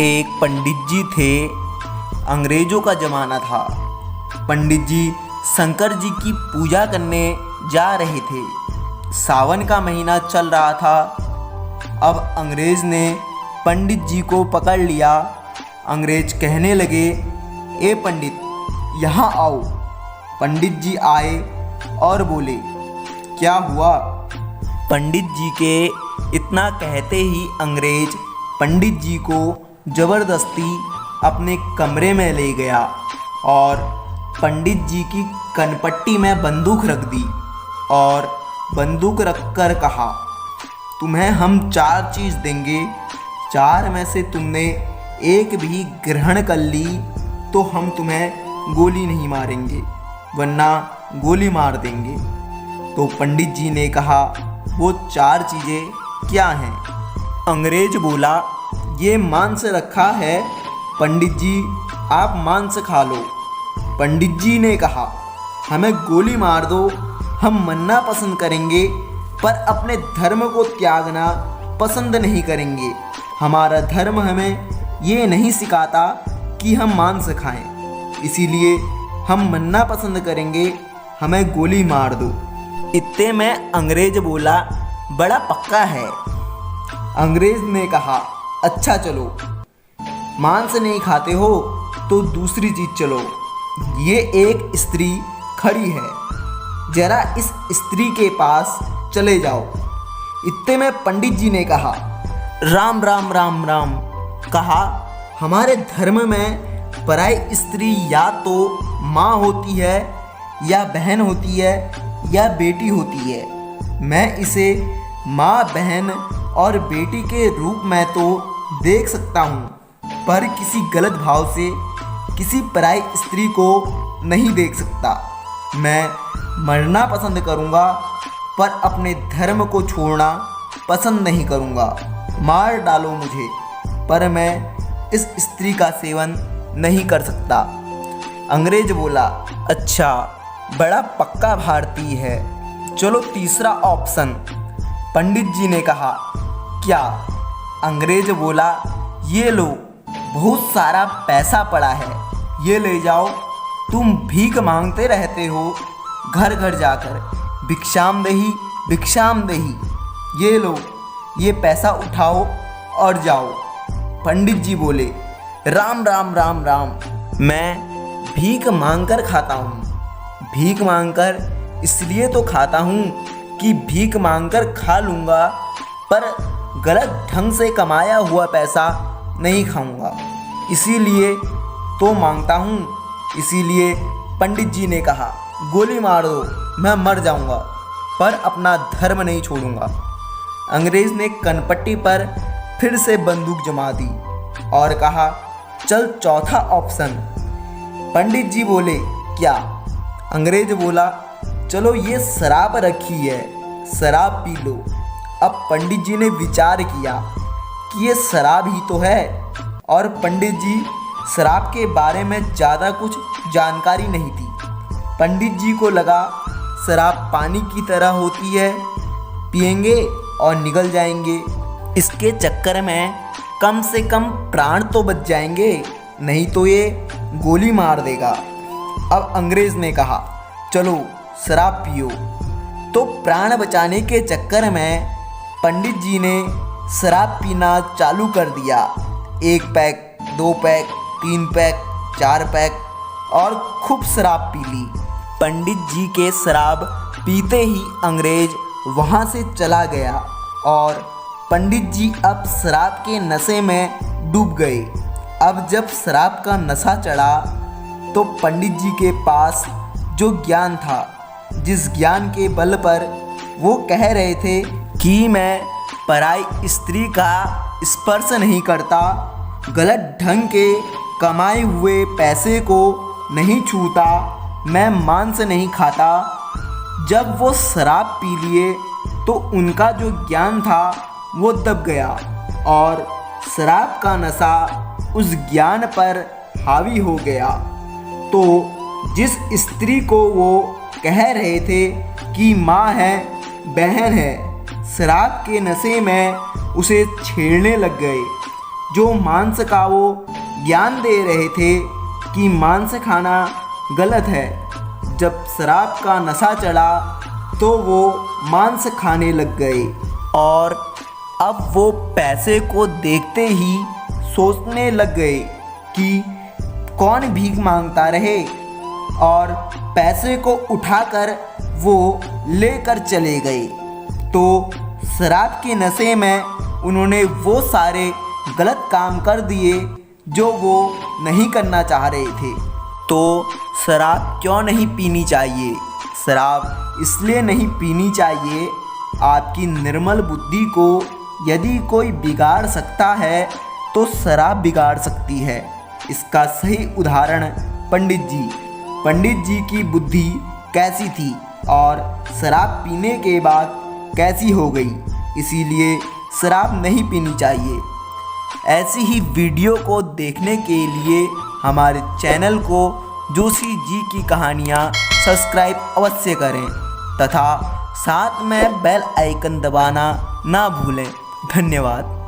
एक पंडित जी थे। अंग्रेज़ों का ज़माना था। पंडित जी शंकर जी की पूजा करने जा रहे थे। सावन का महीना चल रहा था। अब अंग्रेज़ ने पंडित जी को पकड़ लिया। अंग्रेज कहने लगे, ए पंडित यहाँ आओ। पंडित जी आए और बोले, क्या हुआ? पंडित जी के इतना कहते ही अंग्रेज पंडित जी को ज़बरदस्ती अपने कमरे में ले गया और पंडित जी की कनपट्टी में बंदूक रख दी और बंदूक रख कर कहा, तुम्हें हम 4 चीज़ देंगे। 4 में से तुमने एक भी ग्रहण कर ली तो हम तुम्हें गोली नहीं मारेंगे, वरना गोली मार देंगे। तो पंडित जी ने कहा, वो 4 चीज़ें क्या हैं? अंग्रेज बोला, ये मांस रखा है, पंडित जी आप मांस खा लो। पंडित जी ने कहा, हमें गोली मार दो, हम मरना पसंद करेंगे पर अपने धर्म को त्यागना पसंद नहीं करेंगे। हमारा धर्म हमें ये नहीं सिखाता कि हम मांस खाएं, इसीलिए हम मरना पसंद करेंगे, हमें गोली मार दो। इतने में अंग्रेज बोला, बड़ा पक्का है। अंग्रेज ने कहा, अच्छा चलो, मांस नहीं खाते हो तो दूसरी चीज़ चलो। ये एक स्त्री खड़ी है, जरा इस स्त्री के पास चले जाओ। इतने में पंडित जी ने कहा, राम राम राम राम। कहा, हमारे धर्म में पराई स्त्री या तो माँ होती है या बहन होती है या बेटी होती है। मैं इसे माँ, बहन और बेटी के रूप में तो देख सकता हूँ, पर किसी गलत भाव से किसी पराई स्त्री को नहीं देख सकता। मैं मरना पसंद करूँगा पर अपने धर्म को छोड़ना पसंद नहीं करूँगा। मार डालो मुझे, पर मैं इस स्त्री का सेवन नहीं कर सकता। अंग्रेज बोला, अच्छा, बड़ा पक्का भारतीय है, चलो तीसरा ऑप्शन। पंडित जी ने कहा, क्या? अंग्रेज बोला, ये लो, बहुत सारा पैसा पड़ा है, ये ले जाओ। तुम भीख मांगते रहते हो घर घर जाकर, भिक्षाम देही भिक्षाम देही। ये लो, ये पैसा उठाओ और जाओ। पंडित जी बोले, राम राम राम राम। मैं भीख मांगकर खाता हूँ। भीख मांगकर इसलिए तो खाता हूँ कि भीख मांगकर खा लूँगा, पर गलत ढंग से कमाया हुआ पैसा नहीं खाऊंगा, इसीलिए तो मांगता हूँ। इसीलिए पंडित जी ने कहा, गोली मार दो, मैं मर जाऊंगा पर अपना धर्म नहीं छोड़ूंगा। अंग्रेज ने कनपट्टी पर फिर से बंदूक जमा दी और कहा, चल चौथा ऑप्शन। पंडित जी बोले, क्या? अंग्रेज बोला, चलो ये शराब रखी है, शराब पी लो। अब पंडित जी ने विचार किया कि ये शराब ही तो है, और पंडित जी शराब के बारे में ज़्यादा कुछ जानकारी नहीं थी। पंडित जी को लगा शराब पानी की तरह होती है, पिएंगे और निकल जाएंगे, इसके चक्कर में कम से कम प्राण तो बच जाएंगे, नहीं तो ये गोली मार देगा। अब अंग्रेज़ ने कहा, चलो शराब पियो। तो प्राण बचाने के चक्कर में पंडित जी ने शराब पीना चालू कर दिया। 1 पैक, 2 पैक, 3 पैक, 4 पैक और खूब शराब पी ली। पंडित जी के शराब पीते ही अंग्रेज वहाँ से चला गया और पंडित जी अब शराब के नशे में डूब गए। अब जब शराब का नशा चढ़ा तो पंडित जी के पास जो ज्ञान था, जिस ज्ञान के बल पर वो कह रहे थे कि मैं पराई स्त्री का स्पर्श नहीं करता, गलत ढंग के कमाए हुए पैसे को नहीं छूता, मैं मांस नहीं खाता, जब वो शराब पी लिए तो उनका जो ज्ञान था वो दब गया और शराब का नशा उस ज्ञान पर हावी हो गया। तो जिस स्त्री को वो कह रहे थे कि माँ है, बहन है, शराब के नशे में उसे छेड़ने लग गए। जो मांस का वो ज्ञान दे रहे थे कि मांस खाना गलत है। जब शराब का नशा चढ़ा तो वो मांस खाने लग गए और अब वो पैसे को देखते ही सोचने लग गए कि कौन भीख मांगता रहे, और पैसे को उठाकर वो लेकर चले गए। तो शराब के नशे में उन्होंने वो सारे गलत काम कर दिए जो वो नहीं करना चाह रहे थे। तो शराब क्यों नहीं पीनी चाहिए? शराब इसलिए नहीं पीनी चाहिए, आपकी निर्मल बुद्धि को यदि कोई बिगाड़ सकता है तो शराब बिगाड़ सकती है। इसका सही उदाहरण पंडित जी की बुद्धि कैसी थी और शराब पीने के बाद कैसी हो गई, इसीलिए शराब नहीं पीनी चाहिए। ऐसी ही वीडियो को देखने के लिए हमारे चैनल को जोशी जी की कहानियाँ सब्सक्राइब अवश्य करें तथा साथ में बेल आइकन दबाना ना भूलें। धन्यवाद।